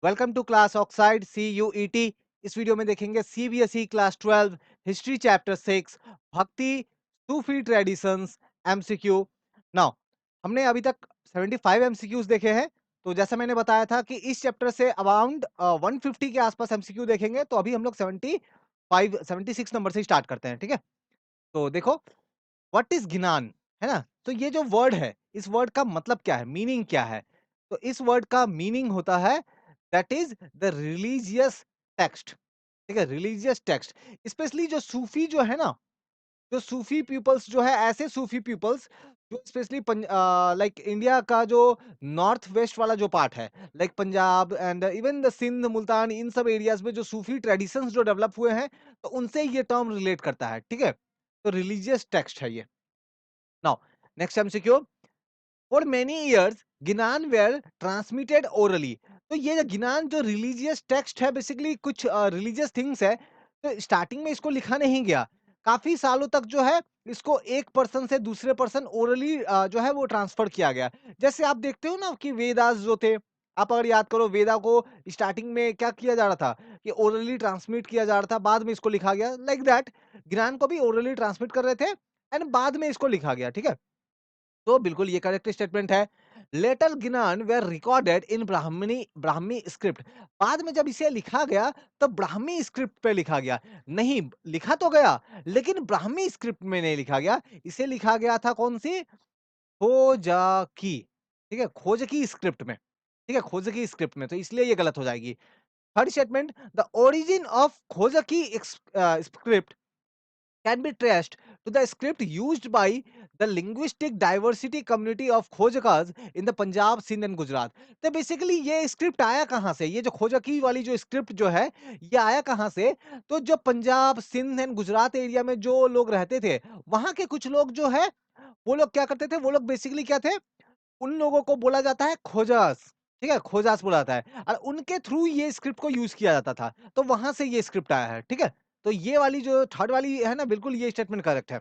Welcome to class oxide CUET। इस video में देखेंगे CBSE क्लास 12 हिस्ट्री चैप्टर 6 भक्ति सूफी ट्रेडिशंस MCQ। नाउ हमने अभी तक 75 MCQs देखे हैं। तो जैसा मैंने बताया था कि इस चैप्टर से अराउंड 150 के आसपास MCQ देखेंगे। तो अभी हम लोग 76 नंबर से स्टार्ट करते हैं, ठीक है। तो देखो, व्हाट इज गिनान, है ना। तो ये जो वर्ड है, इस वर्ड का मतलब क्या है, मीनिंग क्या है। तो इस वर्ड का मीनिंग होता है that is the religious text. ठीक है, रिलीजियस टेक्स्ट। स्पेशली जो सूफी जो है ना, जो सूफी पीपल्स जो है, ऐसे सूफी पीपल्स जो स्पेशली लाइक इंडिया का जो नॉर्थ वेस्ट वाला जो पार्ट है, like Punjab and even the Sindh Multan, इन सब एरियाज में जो सूफी ट्रेडिशंस जो डेवलप हुए हैं, तो उनसे ये टर्म रिलेट करता है, ठीक है। तो रिलीजियस टेक्स्ट है ये। Now next MCQ, for many years ginan were transmitted orally. तो ये जो गिनान जो रिलीजियस टेक्स्ट है, बेसिकली कुछ रिलीजियस थिंग्स है। तो स्टार्टिंग में इसको लिखा नहीं गया, काफी सालों तक जो है इसको एक पर्सन से दूसरे पर्सन ओरली जो है वो ट्रांसफर किया गया। जैसे आप देखते हो ना कि वेदास जो थे, आप अगर याद करो, वेदा को स्टार्टिंग में क्या किया जा रहा था कि ओरली ट्रांसमिट किया जा रहा था, बाद में इसको लिखा गया, लाइक दैट ज्ञान को भी ओरली ट्रांसमिट कर रहे थे एंड बाद में इसको लिखा गया, ठीक है। तो बिल्कुल ये करेक्ट स्टेटमेंट है। Later ginan were recorded in Brahmi script. बाद में जब इसे लिखा गया तो ब्राह्मी स्क्रिप्ट पे लिखा गया। नहीं, लिखा तो गया लेकिन ब्राह्मी स्क्रिप्ट में नहीं लिखा गया। इसे लिखा गया था कौन सी, खोजकी। ठीक है, खोजकी स्क्रिप्ट में। ठीक है, खोजकी स्क्रिप्ट में, तो इसलिए ये गलत हो जाएगी। Third statement, the origin of Khojki script can be traced to the script used by the linguistic diversity community of खोजकाज in the Punjab, Sindh and Gujarat. तो बेसिकली ये स्क्रिप्ट आया कहां से, ये जो खोजकी वाली जो स्क्रिप्ट जो है, ये आया कहां से। तो जो पंजाब, सिंध एंड गुजरात एरिया में जो लोग रहते थे, वहां के कुछ लोग जो है, वो लोग क्या करते थे, वो लोग बेसिकली क्या थे, उन लोगों को बोला जाता है खोजास। ठीक है, खोजास बोला जाता है और उनके थ्रू ये स्क्रिप्ट को यूज किया जाता था। तो वहां से ये स्क्रिप्ट आया है, ठीक है। तो ये वाली जो थर्ड वाली है ना, बिल्कुल ये स्टेटमेंट करेक्ट है।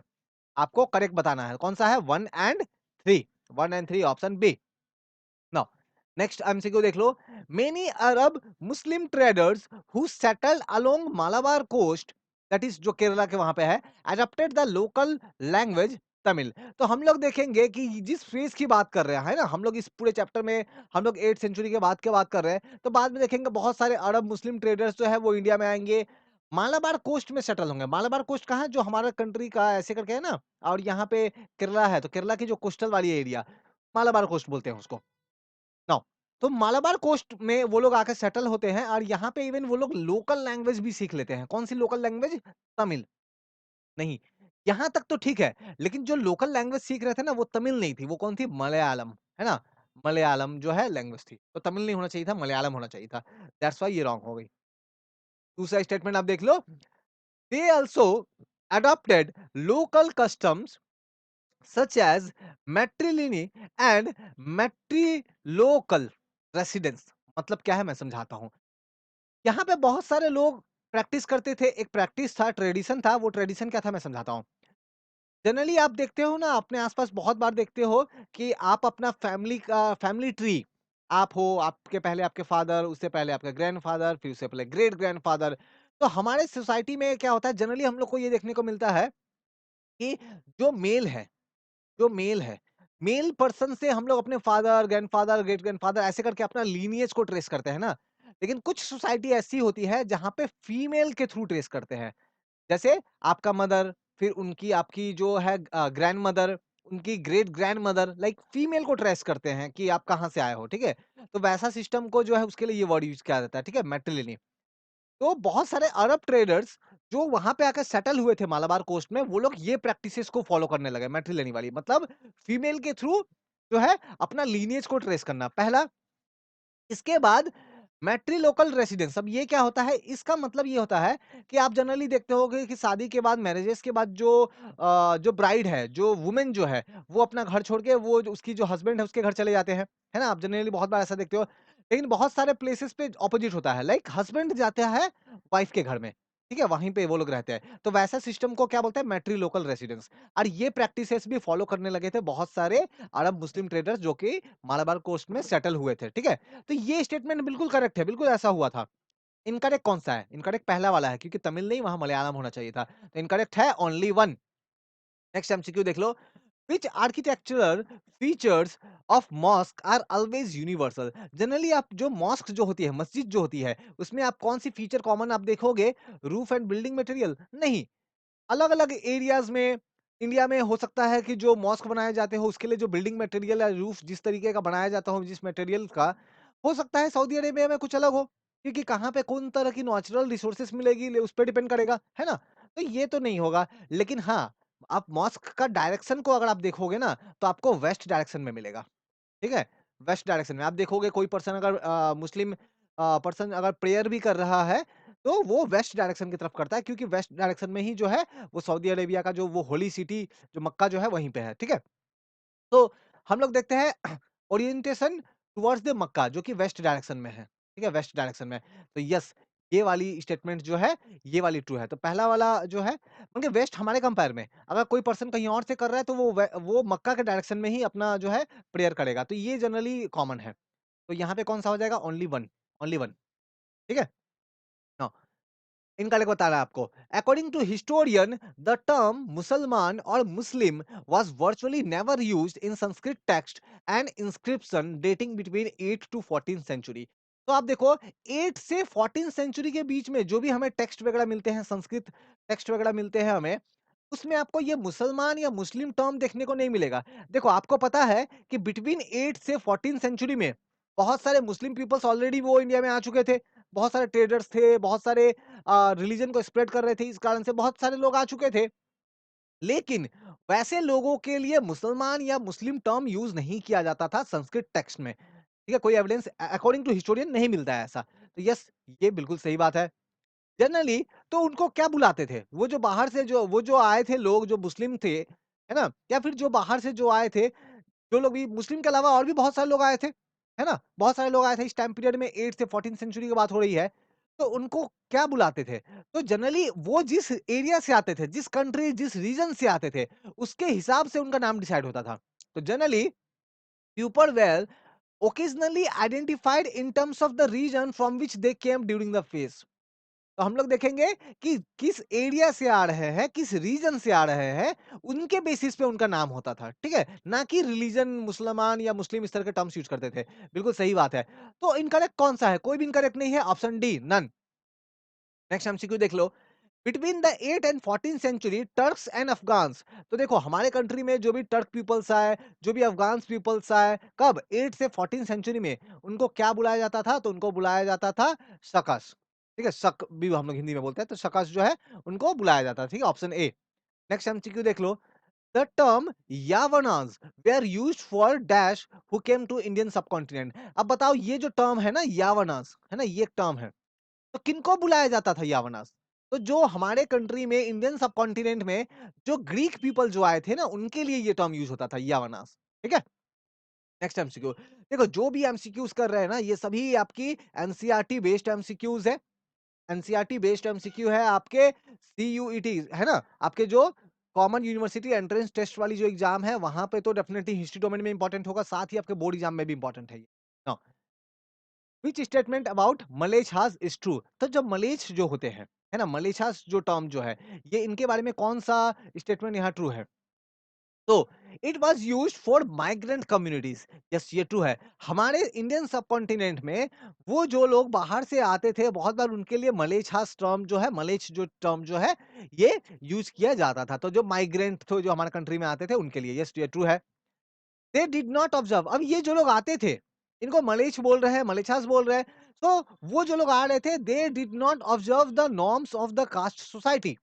आपको करेक्ट बताना है कौन सा है, 1 and 3। 1 and 3 option B. Now next MCQ देख लो। Many Arab Muslim traders who settled along Malabar coast, that is जो केरला के वहां पे है, adopted the local language Tamil. तो हम लोग देखेंगे कि जिस फ्रेज की बात कर रहे हैं, है ना, हम लोग इस पूरे चैप्टर में हम लोग 8th सेंचुरी के बाद की बात कर रहे हैं, तो बाद में देखेंगे बहुत सारे अरब मुस्लिम ट्रेडर्स जो है वो इंडिया में आएंगे, मालाबार कोस्ट में सेटल होंगे। मालाबार कोस्ट कहाँ है, जो हमारा कंट्री का ऐसे करके है ना, और यहाँ पे केरला है, तो केरला की जो कोस्टल वाली एरिया, मालाबार कोस्ट बोलते हैं उसको। नाउ तो मालाबार कोस्ट में वो लोग आके सेटल होते हैं और यहाँ पे इवन वो लोग लोकल लैंग्वेज भी सीख लेते हैं। कौन सी लोकल लैंग्वेज, तमिल। नहीं, यहाँ तक तो ठीक है, लेकिन जो लोकल लैंग्वेज सीख रहे थे ना, वो तमिल नहीं थी, वो कौन थी, मलयालम, है ना। मलयालम जो है लैंग्वेज थी, तो तमिल नहीं होना चाहिए था, मलयालम होना चाहिए था। दैट्स व्हाई ये रॉन्ग हो गई। दूसरा स्टेटमेंट आप देख लो। They also adopted local customs such as matriliny and matrilocal residence. मतलब क्या है, मैं समझाता हूं। यहाँ पे बहुत सारे लोग प्रैक्टिस करते थे, एक प्रैक्टिस था, ट्रेडिशन था। वो ट्रेडिशन क्या था, मैं समझाता हूँ। जनरली आप देखते हो ना, अपने आसपास बहुत बार देखते हो कि आप अपना फैमिली ट्री, आप हो, आपके पहले आपके फादर, उससे पहले आपके ग्रैंडफादर, फिर उससे पहले ग्रेट ग्रैंडफादर। तो हमारे सोसाइटी में क्या होता है, जनरली हम लोग को ये देखने को मिलता है कि जो मेल है, जो मेल है, मेल पर्सन से हम लोग अपने फादर, ग्रैंडफादर, ग्रेट ग्रैंडफादर ऐसे करके अपना लीनिएज को ट्रेस करते हैं ना। लेकिन कुछ सोसाइटी ऐसी होती है जहाँ पे फीमेल के थ्रू ट्रेस करते हैं। जैसे आपका मदर, फिर उनकी आपकी जो है ग्रैंड मदर, उनकी great grand mother, like female को ट्रेस करते हैं कि आप कहाँ से आए हो, ठीक है। तो वैसा सिस्टम को जो है उसके लिए ये वर्ड यूज किया जाता है, ठीक है, मैट्रिलिनी। तो बहुत सारे अरब ट्रेडर्स जो वहां पे आकर सेटल हुए थे मालाबार कोस्ट में, वो लोग ये प्रैक्टिसेस को फॉलो करने लगे, मैट्रिलिनी वाली, मतलब फीमेल के थ्रू जो है अपना लीनिएज को ट्रेस करना, पहला। इसके बाद मैट्रिलोकल रेसिडेंस। अब ये क्या होता है, इसका मतलब ये होता है कि आप जनरली देखते होगे कि शादी के बाद, मैरिजेस के बाद जो जो ब्राइड है, जो वुमेन जो है, वो अपना घर छोड़ के वो उसकी जो हस्बैंड है उसके घर चले जाते हैं, है ना। आप जनरली बहुत बार ऐसा देखते हो। लेकिन बहुत सारे प्लेसेस पे ऑपोजिट होता है, लाइक हस्बैंड जाता है वाइफ के घर में, ठीक है? वहीं पे वो लोग रहते हैं। तो वैसा सिस्टम को क्या बोलते हैं मैट्रिलोकल रेसिडेंस और ये प्रैक्टिसेस भी फॉलो करने लगे थे बहुत सारे अरब मुस्लिम ट्रेडर्स जो कि मालाबार कोस्ट में सेटल हुए थे, ठीक है? तो ये स्टेटमेंट बिल्कुल करेक्ट है, बिल्कुल ऐसा हुआ था। इनकरेक्ट कौन-सा है? इनकरेक्ट पहला वाला है क्योंकि तमिल नहीं वहाँ मलयालम होना चाहिए था। तो इनकरेक्ट है ओनली वन। नेक्स्ट एमसीक्यू देख लो। Which architectural features of mosque are always universal? Generally आप जो मॉस्क जो होती है, मस्जिद जो होती है, उसमें आप कौन सी फीचर कॉमन आप देखोगे? Roof and building material? नहीं। अलग-अलग एरियाज़ में इंडिया में हो सकता है कि जो मॉस्क बनाए जाते हो उसके लिए जो बिल्डिंग मटेरियल या रूफ जिस तरीके का बनाया जाता हो जिस मटेरियल का, हो सकता है सऊदी अरेबिया में कुछ अलग हो। क्योंकि कहाँ पे कौन तरह की नेचुरल रिसोर्सेज़ मिलेगी उस पे डिपेंड करेगा, है ना? तो ये तो नहीं होगा। लेकिन हाँ, आप मॉस्क का डायरेक्शन को अगर आप देखोगे ना, तो आपको वेस्ट डायरेक्शन में मिलेगा। ठीक है? वेस्ट डायरेक्शन में आप देखोगे कोई पर्सन अगर मुस्लिम पर्सन अगर प्रेयर भी कर रहा है, तो वो वेस्ट डायरेक्शन की तरफ करता है क्योंकि वेस्ट डायरेक्शन में ही जो है, वो सऊदी अरेबिया का जो वो होली सिटी जो मक्का जो है वहीं पे है, ठीक है? तो हम लोग देखते हैं ओरिएंटेशन टुवर्ड्स द मक्का जो कि वेस्ट डायरेक्शन में है, ठीक है? वेस्ट डायरेक्शन में। तो यस, ये वाली स्टेटमेंट जो है, ये वाली ट्रू है। तो पहला वाला जो है मतलब वेस्ट हमारे कंपेयर में, अगर कोई पर्सन कहीं और से कर रहा है तो वो मक्का के डायरेक्शन में ही अपना जो है प्रेयर करेगा। तो ये जनरली कॉमन है। तो यहाँ पे कौन-सा हो जाएगा? ओनली वन, ठीक है? हाँ। इनका लेके बता रहा है आपको। According to historian the term Musalman और Muslim was virtually never used in Sanskrit text and inscription dating between 8 to 14 century. तो आप देखो 8 से 14 सेंचुरी के बीच में जो भी हमें टेक्स्ट वगैरह मिलते हैं, संस्कृत टेक्स्ट वगैरह मिलते हैं हमें, उसमें आपको ये मुसलमान या मुस्लिम टर्म देखने को नहीं मिलेगा। देखो आपको पता है कि बिटवीन 8 से 14 सेंचुरी में बहुत सारे मुस्लिम पीपल्स ऑलरेडी वो इंडिया में आ चुके थे। बहुत सारे ट्रेडर्स थे, बहुत सारे रिलीजन को स्प्रेड कर रहे थे, इस कारण से बहुत सारे लोग आ चुके थे। लेकिन वैसे लोगों के लिए मुसलमान या मुस्लिम टर्म यूज़ नहीं किया जाता था संस्कृत टेक्स्ट में। ठीक है? कोई एविडेंस अकॉर्डिंग टू हिस्टोरियन नहीं मिलता है ऐसा। तो यस, ये बिल्कुल सही बात है। जनरली तो उनको क्या बुलाते थे? वो जो आए थे लोग जो मुस्लिम थे, है ना? या फिर जो बाहर से जो आए थे, जो लोग भी मुस्लिम के अलावा और भी बहुत सारे लोग आए थे, है ना? बहुत सारे लोग आए थे इस टाइम पीरियड में 8 से 14th सेंचुरी की बात हो रही है। तो उनको क्या बुलाते थे? तो जनरली वो जिस एरिया से आते थे, जिस कंट्री, जिस रीजन से आते थे, उसके हिसाब से उनका नाम डिसाइड होता था। तो generally people were occasionally identified in terms of the region from which they came during the phase. तो हम लोग देखेंगे कि किस एरिया से आ रहे हैं, किस रीजन से आ रहे हैं, उनके बेसिस पे उनका नाम होता था, ठीक है? ना कि रिलीजन मुसलमान या मुस्लिम इस तरह के टर्म्स यूज़ करते थे। बिल्कुल सही बात है। तो इनकरेक्ट कौन-सा है? कोई भी इनकरेक्ट नहीं है, option D none. Next MCQ देख लो। Between the 8 and 14th century Turks and Afghans. तो देखो हमारे कंट्री में जो भी टर्क पीपल्स आए, जो भी अफ़गान्स पीपल्स आए, कब? 8 से 14th सेंचुरी में। उनको क्या बुलाया जाता था? तो उनको बुलाया जाता था शकस। ठीक है? शक भी हम लोग हिंदी में बोलते हैं, तो शकस जो है उनको बुलाया जाता है, ठीक है? Option A. नेक्स्ट एमसीक्यू देख लो। The term Yavanas were used for dash who came to Indian subcontinent. अब बताओ ये जो टर्म है ना यावनास, है ना? ये एक टर्म है। तो किनको बुलाया जाता था यावनास? तो जो हमारे कंट्री में इंडियन सबकॉन्टिनेंट में जो ग्रीक पीपल जो आए थे ना, उनके लिए ये टर्म यूज़ होता था यावनास, ठीक है? Next MCQ. देखो जो भी एमसीक्यूज़ कर रहे हैं ना, ये सभी आपकी एनसीईआरटी बेस्ड एमसीक्यूज़ है। एनसीईआरटी बेस्ड एमसीक्यू है आपके सीयूईटी, है ना? आपके जो कॉमन यूनिवर्सिटी एंट्रेंस टेस्ट वाली जो एग्ज़ाम है, वहाँ पे तो डेफिनिटली हिस्ट्री डोमेन में इम्पोर्टेंट होगा, साथ ही आपके बोर्ड एग्ज़ाम में भी इम्पोर्टेंट है ये। Now which statement about Mlecchas is true. तो जब मलेच्छ जो होते हैं, है ना? मलेच्छास जो टर्म जो है, ये इनके बारे में कौन-सा स्टेटमेंट यहाँ ट्रू है? तो it was used for migrant communities. Yes, ये ट्रू है। हमारे इंडियन सबकॉन्टिनेंट में वो जो लोग बाहर से आते थे, बहुत बार उनके लिए मलेच्छास टर्म जो है, मलेच्छ जो टर्म जो है, ये यूज़ किया जाता था। तो जो माइग्रेंट थे, जो हमारे कंट्री में आते थे, उनके लिए। यस, ये ट्रू है। They did not observe. अब ये जो लोग आते थे, इनको मलेच्छ बोल रहे हैं, मलेच्छास बोल रहे हैं, तो वो जो लोग आ रहे थे, they did not observe the norms of the caste society.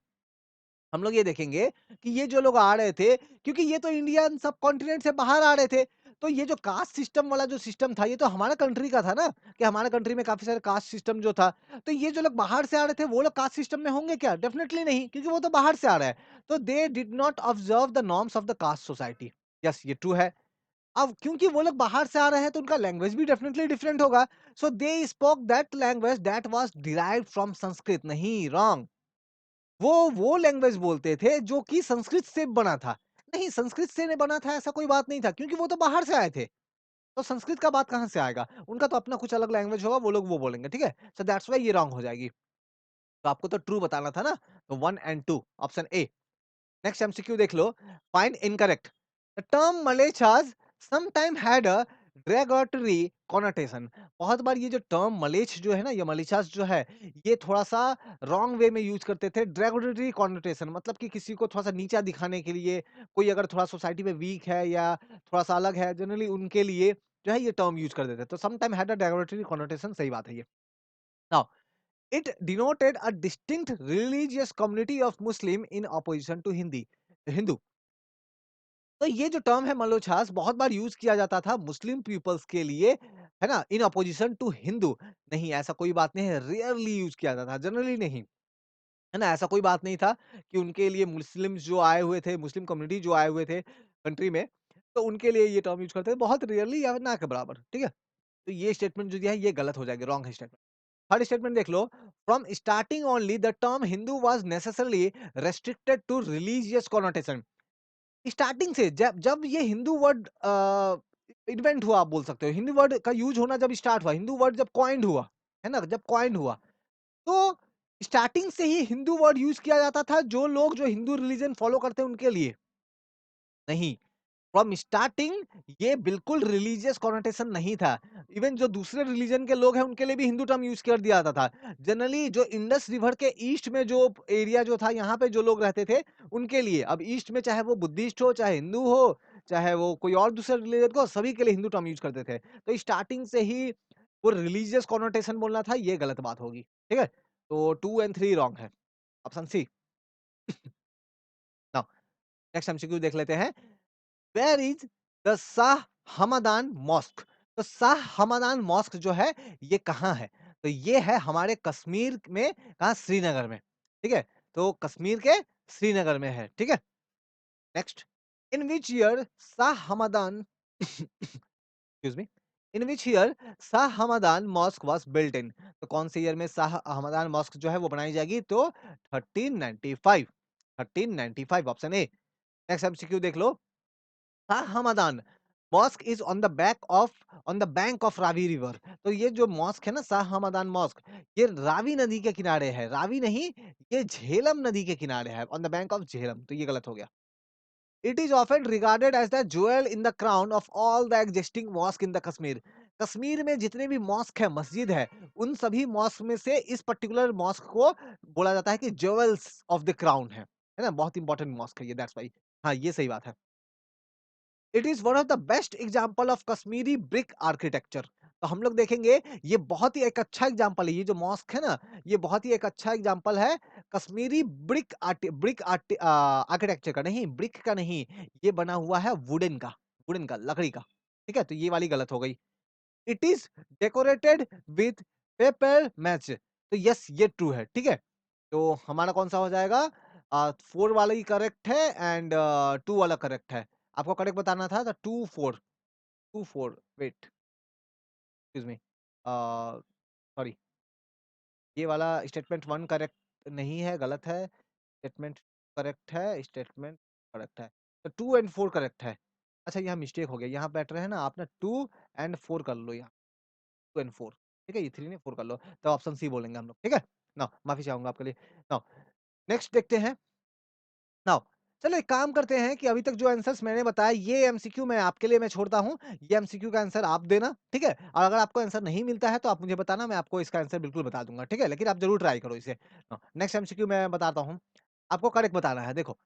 हम लोग ये देखेंगे कि ये जो लोग आ रहे थे, क्योंकि ये तो इंडियन सबकॉन्टिनेंट से बाहर आ रहे थे, तो ये जो कास्ट सिस्टम वाला जो सिस्टम था, ये तो हमारा कंट्री का था ना, कि हमारे कंट्री में काफ़ी सारे कास्ट सिस्टम जो था। तो ये जो लोग बाहर से आ रहे थे, वो लोग कास्ट सिस्टम में होंगे क्या? डेफिनिटली नहीं, क्योंकि वो तो बाहर से आ रहे हैं। तो they did not observe the norms of the caste society. Yes, ये ट्रू है। अब क्योंकि वो लोग बाहर से आ रहे हैं तो उनका लैंग्वेज भी डेफिनेटली डिफरेंट होगा। So they spoke that language that was derived from Sanskrit. नहीं, रॉन्ग। वो लैंग्वेज बोलते थे जो कि संस्कृत से बना था। नहीं, संस्कृत से नहीं बना था ऐसा कोई बात नहीं था क्योंकि वो तो बाहर से आए थे। तो संस्कृत का बात कहाँ से आएगा? उनका तो अपना कुछ अलग लैंग्वेज होगा, वो लोग वो बोलेंगे, ठीक है? सो दैट्स व्हाई ये रॉन्ग हो जाएगी। तो आपको तो ट्रू बताना था ना, तो 1 and 2 option A. Next MCQ देख लो, find incorrect. The term Mlecchas sometime had a derogatory connotation। बहुत बार ये जो टर्म मलेच्छ जो है ना, ये मलेच्छास जो है, ये थोड़ा-सा रॉन्ग वे में यूज़ करते थे। derogatory connotation मतलब कि किसी को थोड़ा-सा नीचा दिखाने के लिए, कोई अगर थोड़ा सोसाइटी में वीक है या थोड़ा-सा अलग है, जनरली उनके लिए जो है ये टर्म यूज़ कर देते हैं। तो sometime had a derogatory connotation, सही बात है ये। Now it denoted a distinct religious community of Muslim in opposition to Hindu। तो ये जो टर्म है मलोछास बहुत बार यूज किया जाता था मुस्लिम पीपल्स के लिए, है ना, इन अपोजिशन टू हिंदू। नहीं, ऐसा कोई बात नहीं है, रेयरली यूज किया जाता था, जनरली नहीं, है ना। ऐसा कोई बात नहीं था कि उनके लिए मुस्लिम जो आए हुए थे, मुस्लिम कम्युनिटी जो आए हुए थे कंट्री में, तो उनके लिए ये टर्म यूज करते थे बहुत रेयरली या ना के बराबर, ठीक है। तो ये स्टेटमेंट जो दिया है ये गलत हो जाएगी, रॉन्ग है स्टेटमेंट। थर्ड स्टेटमेंट देख लो, from starting only the term Hindu was necessarily restricted to religious connotation. Starting से जब जब ये हिंदू वर्ड इन्वेंट हुआ, आप बोल सकते हो हिंदू वर्ड का यूज होना जब स्टार्ट हुआ, हिंदू वर्ड जब कॉइंड हुआ, है ना, जब कॉइंड हुआ, तो स्टार्टिंग से ही हिंदू वर्ड यूज किया जाता था जो लोग जो हिंदू रिलीजन फॉलो करते हैं उनके लिए। नहीं, फ्रॉम स्टार्टिंग ये बिल्कुल रिलीजियस कॉनोटेशन नहीं था। इवन जो दूसरे रिलीजन के लोग हैं उनके लिए भी हिंदू टर्म यूज कर दिया जाता था। जनरली जो इंडस रिवर के ईस्ट में जो एरिया जो था, यहाँ पे जो लोग रहते थे उनके लिए, अब ईस्ट में चाहे वो बुद्धिस्ट हो, चाहे हिंदू हो, चाहे वो कोई और दूसरे रिलीजन को, सभी के लिए हिंदू टर्म यूज करते थे। तो स्टार्टिंग से ही वो रिलीजियस कॉनोटेशन बोलना था, ये गलत बात होगी, ठीक है। तो 2 एंड 3 रॉन्ग है, option C. Now next MCQ देख लेते हैं। Where is the Shah Hamdan mosque. तो शाह हमदान मॉस्क जो है ये कहाँ है? तो ये है हमारे कश्मीर में, कहा, श्रीनगर में, ठीक है। तो कश्मीर के श्रीनगर में है, ठीक है। Next, in which year Shah Hamdan excuse me, in which year Shah Hamdan mosque was built in. तो कौन से ईयर में शाह हमदान मॉस्क जो है वो बनाई जाएगी? तो 1395, 1395 ऑप्शन ए। नेक्स्ट एमसीक्यू देख लो, Shah Hamdan mosque is on the bank of Ravi river. तो ये जो मॉस्क है ना, शाह हमदान मॉस्क, ये रावी नदी के किनारे है। रावी नहीं, ये झेलम नदी के किनारे है, on the bank of Jhelum. तो ये गलत हो गया। It is often regarded as the jewel in the crown of all the existing mosque in the Kashmir. Kashmir में जितने भी मॉस्क है, मस्जिद है, उन सभी मॉस्क में से इस पर्टिकुलर मॉस्क को बोला जाता है कि ज्वेल्स ऑफ द क्राउन है ना, बहुत इंपॉर्टेंट मॉस्क है ये, दैट्स व्हाई। हाँ, ये सही बात है। It is one of the best example of Kashmiri brick architecture. तो हम लोग देखेंगे, ये बहुत ही एक अच्छा एग्जाम्पल है, ये जो मॉस्क है ना, ये बहुत ही एक अच्छा एग्जाम्पल है कश्मीरी ब्रिक आर्किटेक्चर का। नहीं, ब्रिक का नहीं, ये बना हुआ है वुडन का, लकड़ी का, ठीक है। तो ये वाली गलत हो गई। It is decorated with paper match. तो यस, ये ट्रू है, ठीक है। तो हमारा कौन सा हो जाएगा? 4 वाला ही करेक्ट है एंड 2 वाला करेक्ट है। आपको करेक्ट बताना था, 2 4, 2 4, वेट, एक्सक्यूज मी, सॉरी, ये वाला स्टेटमेंट 1 करेक्ट नहीं है, गलत है। स्टेटमेंट करेक्ट है, स्टेटमेंट करेक्ट है। तो 2 एंड 4 करेक्ट है। अच्छा, यहाँ मिस्टेक हो गया, यहाँ बेटर है ना, आप ना 2 एंड 4 कर लो यहाँ, 2 एंड 4, ठीक है, ये 3 नहीं 4 कर लो, तो ऑप्शन सी बोलेंगे हम लोग, ठीक है। नाउ माफी चाहूंगा आपके लिए। नाउ नेक्स्ट देखते हैं। नाउ चलो एक काम करते हैं कि अभी तक जो आंसर्स मैंने बताया, ये एमसीक्यू मैं आपके लिए मैं छोड़ता हूँ। ये एमसीक्यू का आंसर आप देना, ठीक है। और अगर आपको आंसर नहीं मिलता है तो आप मुझे बताना, मैं आपको इसका आंसर बिल्कुल बता दूंगा, ठीक है। लेकिन आप जरूर ट्राई करो इसे। नेक्स्ट एमसीक्यू मैं बताता हूँ, आपको करेक्ट बताना है। देखो,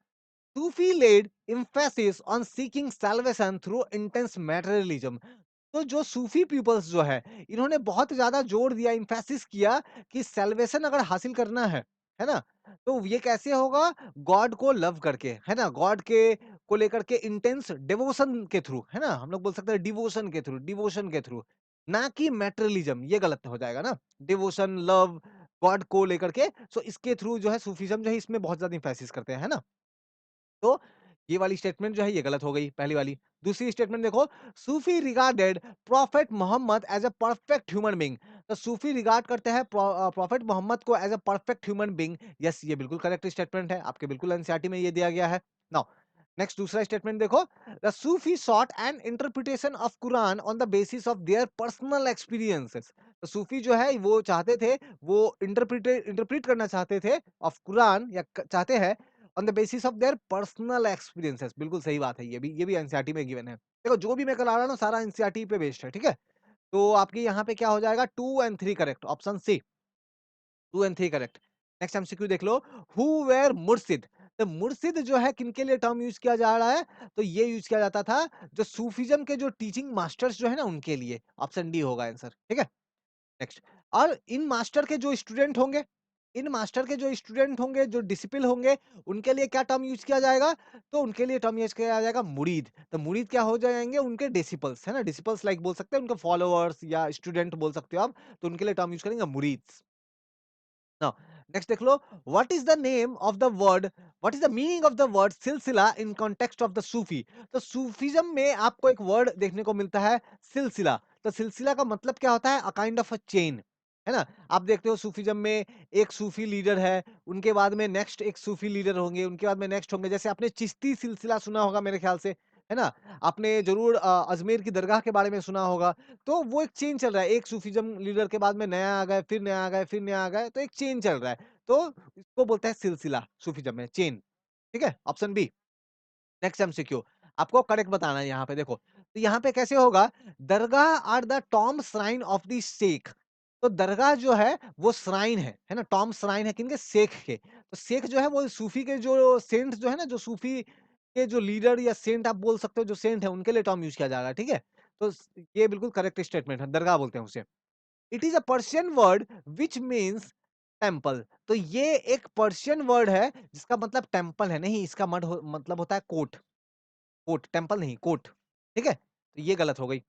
सूफी laid emphasis on seeking salvation through intense materialism। तो जो सूफी पीपल्स जो है, इन्होंने बहुत ज्यादा जोर दिया, इम्फेसिस किया कि सेल्वेशन अगर हासिल करना है ना, तो ये कैसे होगा? गॉड को लव करके, है ना, गॉड के को लेकर के इंटेंस डिवोशन के थ्रू, है ना, हम लोग बोल सकते हैं डिवोशन के थ्रू, ना कि मैटेरियलिज्म। ये गलत हो जाएगा ना, डिवोशन, लव, गॉड को लेकर के। सो इसके थ्रू जो है सूफिज्म जो है, इसमें बहुत ज्यादा इम्फेसिस करते हैं, है ना। तो ये वाली स्टेटमेंट जो है ये गलत हो गई, पहली वाली। दूसरी स्टेटमेंट देखो, Sufi regarded prophet Mohammad as a perfect human being. तो सूफी रिगार्ड करते हैं प्रॉफेट मोहम्मद को as a perfect human being. Yes, ये बिल्कुल करेक्ट स्टेटमेंट है, आपके बिल्कुल एनसीईआरटी में ये दिया गया है। नाउ नेक्स्ट दूसरा स्टेटमेंट देखो, the Sufi short N interpretation of Quran on the basis of their personal experiences. तो सूफी जो है वो चाहते थे, वो इंटरप्रेट करना चाहते थे ऑफ कुरान, या चाहते हैं on the basis of their personal experiences. बिल्कुल सही बात है, ये भी एनसीईआरटी में गिवन है। देखो जो भी मैं करा रहा हूँ ना, सारा एनसीईआरटी पे बेस्ड है, ठीक है? तो आपके यहाँ पे क्या हो जाएगा, 2 एंड 3 करेक्ट, ऑप्शन सी, 2 एंड 3 करेक्ट। नेक्स्ट एमसीक्यू देख लो, हु वेर मुर्शिद। तो मुर्शिद जो है किनके लिए टर्म यूज किया जा रहा है, तो ये यूज किया जाता था जो सूफीज्म के जो टीचिंग मास्टर्स जो है ना उनके लिए। ऑप्शन डी होगा आंसर, ठीक है? नेक्स्ट, और इन मास्टर के जो स्टूडेंट होंगे, इन मास्टर के जो स्टूडेंट होंगे, जो डिसिपल होंगे, उनके लिए क्या टर्म यूज किया जाएगा, तो उनके लिए टर्म यूज किया जाएगा मुरीद। तो मुरीद क्या हो जाएंगे, उनके डिसिपल्स, है ना? डिसिपल्स लाइक बोल सकते हैं, उनके फॉलोअर्स या स्टूडेंट बोल सकते हो आप। तो उनके लिए टर्म यूज करेंगे मुरीद। नाउ नेक्स्ट देख लो, what is the name of the word, what is the meaning of the word silsila in context of the Sufi. तो सूफीज्म में आपको एक वर्ड देखने को मिलता है, सिलसिला। तो सिलसिला का मतलब क्या होता है, a kind of a chain, है ना? आप देखते हो सूफीज्म में एक सूफी लीडर है, उनके बाद में नेक्स्ट एक सूफी लीडर होंगे, उनके बाद में नेक्स्ट होंगे। जैसे आपने चिश्ती सिलसिला सुना होगा मेरे ख्याल से, है ना? आपने जरूर अजमेर की दरगाह के बारे में सुना होगा। तो वो एक चेन चल रहा है, एक सूफीज़्म लीडर के बाद में नया आ गए, फिर नया आ गए, फिर नया आ गए, तो एक चेन चल रहा है। तो इसको बोलते हैं सिलसिला सूफीज़्म में, चेन, ठीक है? Option B. नेक्स्ट एमसीक्यू, आपको करेक्ट बताना है यहाँ पे देखो। तो यहाँ पे कैसे होगा, dargah are the tomb shrine of the sheikh. तो दरगाह जो है वो श्राइन है ना? टॉम श्राइन है किनके? शेख के। तो शेख जो है वो सूफी के जो सेंट जो है ना, जो सूफी के जो लीडर या सेंट आप बोल सकते हो, जो सेंट है उनके लिए टर्म यूज़ किया जा रहा है, ठीक है? तो ये बिल्कुल करेक्ट स्टेटमेंट है, दरगाह बोलते हैं उसे। It is a Persian word which means temple. तो ये एक पर्शियन वर्ड है जिसका मतलब टेम्पल है, नहीं इसका मतलब होता है कोर्ट। कोर्ट, टेम्पल नहीं, कोर्ट, ठीक है? तो ये गलत हो गई।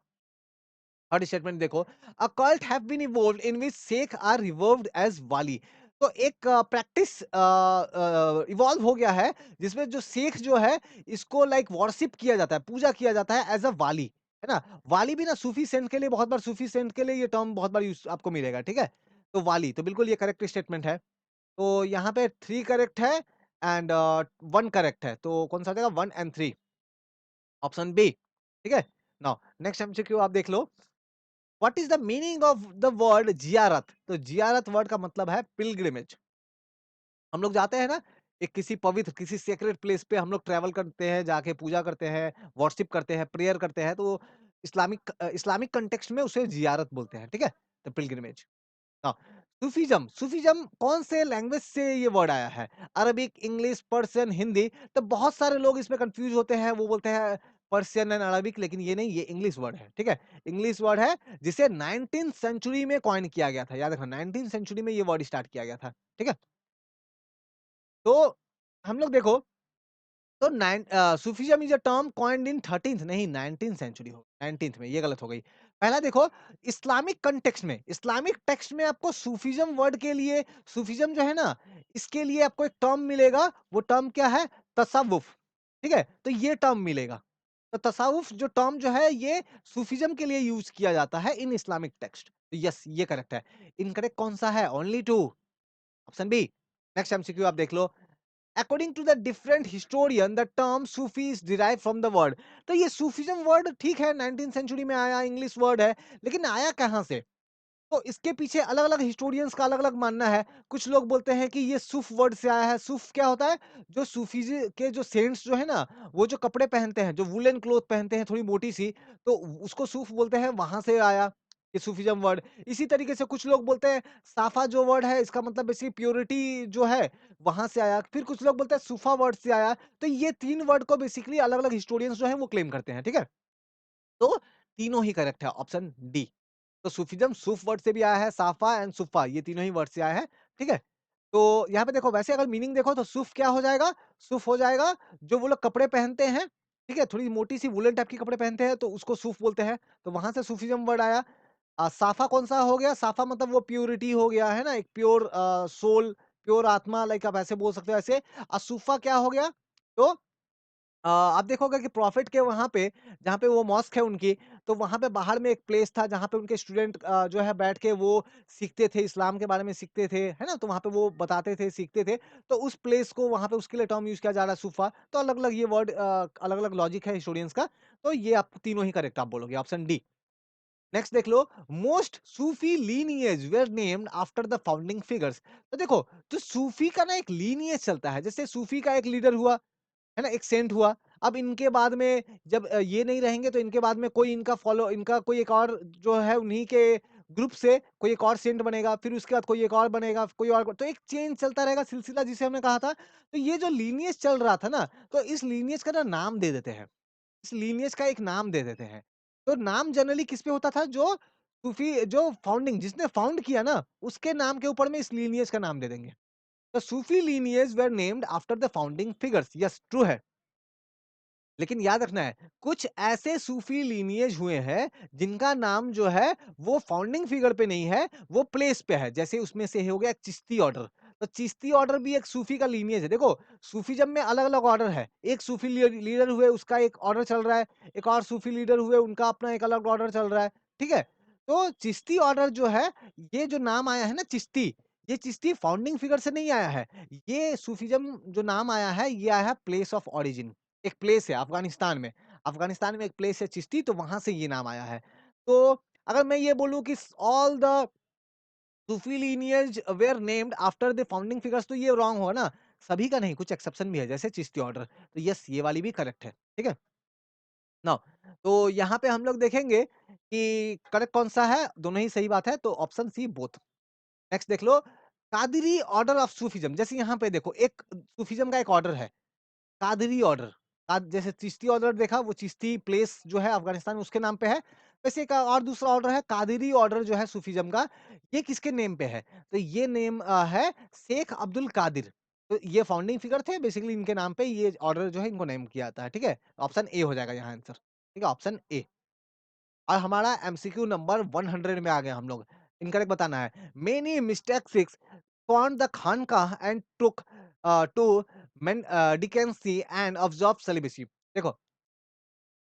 थर्ड स्टेटमेंट देखो, a cult have been evolved in which sheikh are revered as wali. तो एक प्रैक्टिस इवॉल्व हो गया है जिसमें जो शेख जो है इसको लाइक वर्शिप किया जाता है, पूजा किया जाता है एज अ वाली, है ना? वाली भी ना सूफी सेंट के लिए, बहुत बार सूफी सेंट के लिए ये टर्म बहुत बार यूज आपको मिलेगा, ठीक है? तो वाली, तो बिल्कुल ये करेक्ट स्टेटमेंट है। तो यहाँ पे 3 करेक्ट है एंड 1 करेक्ट है। तो कौन सा आ जाएगा, 1 एंड 3, ऑप्शन बी, ठीक है? नाउ नेक्स्ट एमसीक्यू आप देख लो, what is the meaning of the word ziyarat. तो जियारत वर्ड का मतलब है पिलग्रिमेज। हम लोग जाते हैं ना, एक किसी पवित्र, किसी सेक्रेट प्लेस पे हम लोग ट्रैवल करते हैं, जाके पूजा करते हैं, वर्शिप करते हैं, प्रेयर करते हैं, तो इस्लामिक कंटेक्स्ट में उसे जियारत बोलते हैं, ठीक है? The pilgrimage. हाँ, सूफीज़्म, सूफीज़्म कौन से लैंग्वेज से ये वर्ड आया है? Arabic, English, Persian, Hindi. तो बहुत सारे लोग इसमें कन्फ्यूज़ होते हैं, वो बोलते हैं पर्शियन एंड अरबिक, लेकिन ये नहीं, ये इंग्लिश वर्ड है, ठीक है? इंग्लिश वर्ड है जिसे 19th सेंचुरी में कॉइन किया गया था। याद रखना, 19th सेंचुरी में ये वर्ड स्टार्ट किया गया था, ठीक है? तो हम लोग देखो, तो Sufism is a term coined in 13th, नहीं 19th सेंचुरी हो, 19th में, ये गलत हो गई। पहला देखो, इस्लामिक कॉन्टेक्स्ट में, इस्लामिक टेक्स्ट में आपको सूफीज़्म वर्ड के लिए, सूफीज़्म जो है ना, इसके लिए आपको एक टर्म मिलेगा, वो टर्म क्या है? तसव्वुफ, ठीक है? तो ये टर्म मिलेगा। तो तसव्वुफ जो टर्म जो है, ये सूफीज़्म के लिए यूज़ किया जाता है इन इस्लामिक टेक्स्ट। तो यस, ये करेक्ट है। इनकरेक्ट कौन सा है? Only 2, option B. Next MCQ आप देख लो, according to the different historian the term Sufi is derive from the word. तो ये सूफीज्म वर्ड ठीक है 19th सेंचुरी में आया, इंग्लिश वर्ड है, लेकिन आया कहाँ से? तो इसके पीछे अलग अलग हिस्टोरियंस का अलग अलग मानना है। कुछ लोग बोलते हैं कि ये सूफ वर्ड से आया है। सूफ क्या होता है? जो सूफी के जो सेंट्स जो है ना, वो जो कपड़े पहनते हैं, जो वुलन क्लोथ पहनते हैं थोड़ी मोटी सी, तो उसको सूफ बोलते हैं, वहां से आया ये सूफीज्म वर्ड। इसी तरीके से कुछ लोग बोलते हैं साफा जो वर्ड है, इसका मतलब बेसिकली प्योरिटी जो है, वहां से आया। फिर कुछ लोग बोलते हैं सूफा वर्ड से आया। तो ये 3 वर्ड को बेसिकली अलग अलग हिस्टोरियंस जो है वो क्लेम करते हैं, ठीक है? तो तीनों ही करेक्ट है, ऑप्शन डी। तो सूफीज़्म सूफ वर्ड से भी आया है, साफा एंड सुफ़ा, ये तीनों ही वर्ड से आया है, ठीक है? तो यहाँ पे देखो, वैसे अगर मीनिंग देखो तो सूफ क्या हो जाएगा? सूफ हो जाएगा जो वो लोग कपड़े पहनते हैं, ठीक है? थोड़ी मोटी-सी वूलन टाइप के कपड़े पहनते हैं, तो उसको सूफ बोलते हैं, तो वहाँ से सूफीज़्म वर्ड आया। साफा कौन-सा हो गया? साफा मतलब वो प्योरिटी हो गया, है ना? एक प्योर सोल, प्योर आत्मा, लाइक आप ऐसे बोल सकते हो ऐसे। सूफा क्या हो गया? तो आप देखोगे कि प्रॉफिट के वहाँ पे जहाँ पे वो मॉस्क है उनकी, तो वहाँ पे बाहर में एक प्लेस था जहाँ पे उनके स्टूडेंट जो है बैठ के वो सीखते थे, इस्लाम के बारे में सीखते थे, है ना? तो वहाँ पे वो बताते थे, सीखते थे। तो उस प्लेस को वहाँ पे उसके लिए टर्म यूज़ किया जा रहा है सूफ़ा। तो अलग-अलग ये वर्ड अलग-अलग लॉजिक है हिस्टोरियंस का। तो ये आप तीनों ही करेक्ट आप बोलोगे, ऑप्शन डी। नेक्स्ट देख लो, most Sufi lineage were named after the founding figures. तो देखो, जो सूफी का ना एक लीनिएज चलता है, जैसे सूफी का एक लीडर हुआ, है ना? एक सेंट हुआ। अब इनके बाद में जब ये नहीं रहेंगे तो इनके बाद में कोई इनका कोई एक और जो है उन्हीं के ग्रुप से कोई एक और सेंट बनेगा, फिर उसके बाद कोई एक और बनेगा, कोई और तो एक चेन चलता रहेगा सिलसिला जिसे हमने कहा था। तो ये जो लीनिएज चल रहा था ना, तो इस लीनिएज का ना नाम दे देते हैं। इस लीनिएज का एक नाम दे देते हैं। तो नाम जनरली किस पे होता था जो सूफी जो फाउंडिंग जिसने फाउंड किया ना, उसके नाम के ऊपर में इस लीनिएज का नाम दे देंगे। The Sufi lineage were named after the founding figures. Yes, true है। लेकिन याद रखना है, कुछ ऐसे सूफी लीनिएज हुए हैं, जिनका नाम जो है, वो फाउंडिंग फिगर पे नहीं है, वो प्लेस पे है। जैसे उसमें से हो गया एक चिश्ती ऑर्डर। तो चिश्ती ऑर्डर भी एक सूफी का लीनिएज है। देखो, सूफीज़्म में अलग-अलग ऑर्डर है। एक सूफी लीडर हुए, उसका एक ऑर्डर चल रहा है, एक और सूफी लीडर हुए, उनका अपना एक अलग ऑर्डर चल रहा है। ठीक है? तो चिश्ती ऑर्डर जो है, ये जो नाम आया है ना चिश्ती, ये चिश्ती फाउंडिंग फिगर से नहीं आया है। ये सूफीज़्म जो नाम आया है, ये आया है प्लेस ऑफ ओरिजिन। एक प्लेस है अफ़गानिस्तान में। अफ़गानिस्तान में एक प्लेस है चिश्ती, तो वहाँ से ये नाम आया है। तो अगर मैं ये बोलूँ कि all the Sufi lineage were named after the founding figures, तो ये रॉन्ग होगा ना। सभी का नहीं, कुछ एक्सेप्शन भी है, जैसे चिश्ती ऑर्डर। तो यस, ये वाली भी करेक्ट है। ठीक है? नाउ, तो यहाँ पे हम लोग देखेंगे कि करेक्ट कौन-सा है, दोनों ही सही बात है, तो ऑप्शन सी बोथ। नेक्स्ट देख लो, कादरी ऑर्डर ऑफ सूफीज़्म। जैसे यहाँ पे देखो, एक सूफीज़्म का एक ऑर्डर है। कादरी ऑर्डर, जैसे चिश्ती ऑर्डर देखा, वो चिश्ती प्लेस जो है अफ़गानिस्तान में उसके नाम पे है। वैसे एक और दूसरा ऑर्डर है कादरी ऑर्डर जो है सूफीज़्म का, ये किसके नेम पे है? तो ये नेम है शेख अब्दुल कादिर। तो ये फाउंडिंग फिगर थे, बेसिकली इनके नाम पे ये ऑर्डर जो है इनको नेम किया जाता है, ठीक है? ऑप्शन ए हो जाएगा यहाँ आंसर, ठीक है? Option A. और हमारा एमसीक्यू नंबर 100 में आ गए हम लोग। इनकरेक्ट बताना है। Many mistakes found the Khanqah and took to mendicancy and observed celibacy। देखो,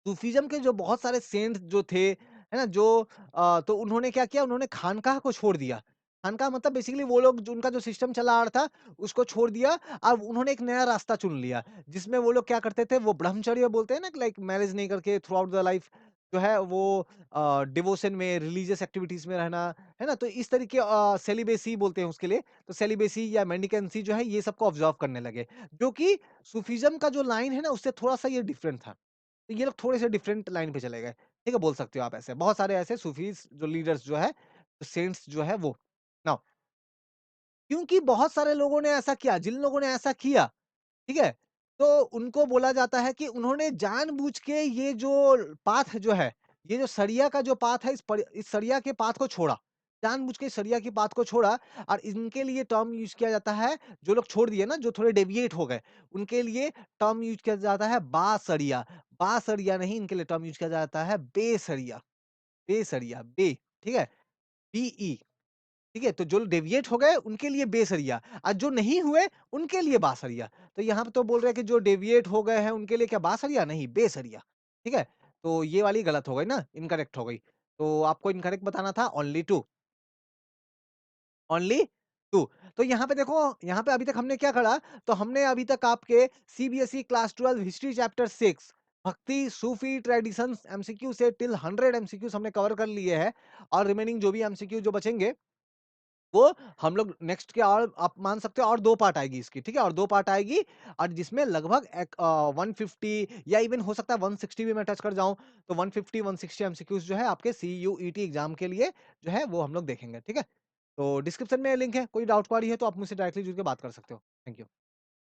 सूफीज़्म के जो बहुत सारे सेंट जो थे, है ना? जो तो उन्होंने क्या किया, उन्होंने खानकाह को छोड़ दिया। खानकाह मतलब बेसिकली वो लोग जो उनका जो सिस्टम चला आ रहा था, उसको छोड़ दिया। अब उन्होंने एक नया रास्ता चुन लिया, जिसमें वो लोग क्या करते थे, वो ब्रह्मचर्य बोलते हैं ना, लाइक मैरिज नहीं करके थ्रू आउट द लाइफ जो है वो डिवोशन में, रिलीजियस एक्टिविटीज़ में रहना, है ना? तो इस तरीके सेलिबेसी बोलते हैं उसके लिए। तो सेलिबेसी या मेंडिकेंसी जो है, ये सबको ऑब्ज़र्व करने लगे, जो कि सूफीज़्म का जो लाइन है ना, उससे थोड़ा-सा ये डिफरेंट था। तो ये लोग थोड़े से डिफरेंट लाइन पे चले गए। ठीक है, बोल सकते हो आप ऐसे। बहुत सारे ऐसे सूफीज़ जो लीडर्स जो है, सेंट्स जो है वो। नाउ, क्योंकि बहुत सारे लोगों ने ऐसा किया, जिन लोगों ने ऐसा किया, ठीक है? तो उनको बोला जाता है कि उन्होंने जानबूझ के ये जो पाथ जो है, ये जो सरिया का जो पाथ है, इस सरिया के पाथ को छोड़ा। जानबूझ के सरिया की पाथ को छोड़ा, और इनके लिए टर्म यूज़ किया जाता है, जो लोग छोड़ दिए ना, जो थोड़े डेविएट हो गए, उनके लिए टर्म यूज़ किया जाता है बासरिया। बासरिया नहीं, इनके लिए टर्म यूज़ किया जाता है बेसरिया। बेसरिया, ठीक है? बीई। ठीक है? तो जो डेविएट हो गए उनके लिए बेसरिया, और जो नहीं हुए उनके लिए बासरिया। तो यहाँ पे तो बोल रहे हैं कि जो डेविएट हो गए हैं उनके लिए क्या बासरिया? नहीं, बेसरिया। ठीक है? तो ये वाली गलत हो गई ना, इनकरेक्ट हो गई। तो आपको इनकरेक्ट बताना था ओनली 2, ओनली 2। तो यहाँ पे देखो, यहाँ पे अभी तक हमने क्या करा, तो हमने अभी तक आपके सीबीएसई क्लास 12 हिस्ट्री चैप्टर 6 भक्ति, सूफी ट्रेडिशंस एमसीक्यू से टिल 100 एमसीक्यूज़ हमने कवर कर लिए हैं, और रिमेनिंग जो भी एमसीक्यू जो बचेंगे, वो हम लोग नेक्स्ट के, और आप मान सकते हो और 2 पार्ट आएगी इसकी, ठीक है? और 2 पार्ट आएगी, और जिसमें लगभग 150 या इवन हो सकता है 160 भी मैं टच कर जाऊँ, तो 150, 160 एमसीक्यूज़ जो है आपके सीयूईटी एग्ज़ाम के लिए जो है वो हम लोग देखेंगे, ठीक है? तो डिस्क्रिप्शन में लिंक है, कोई डाउट क्वेरी है तो आप मुझसे डायरेक्टली जुड़ के बात कर सकते हो। Thank you.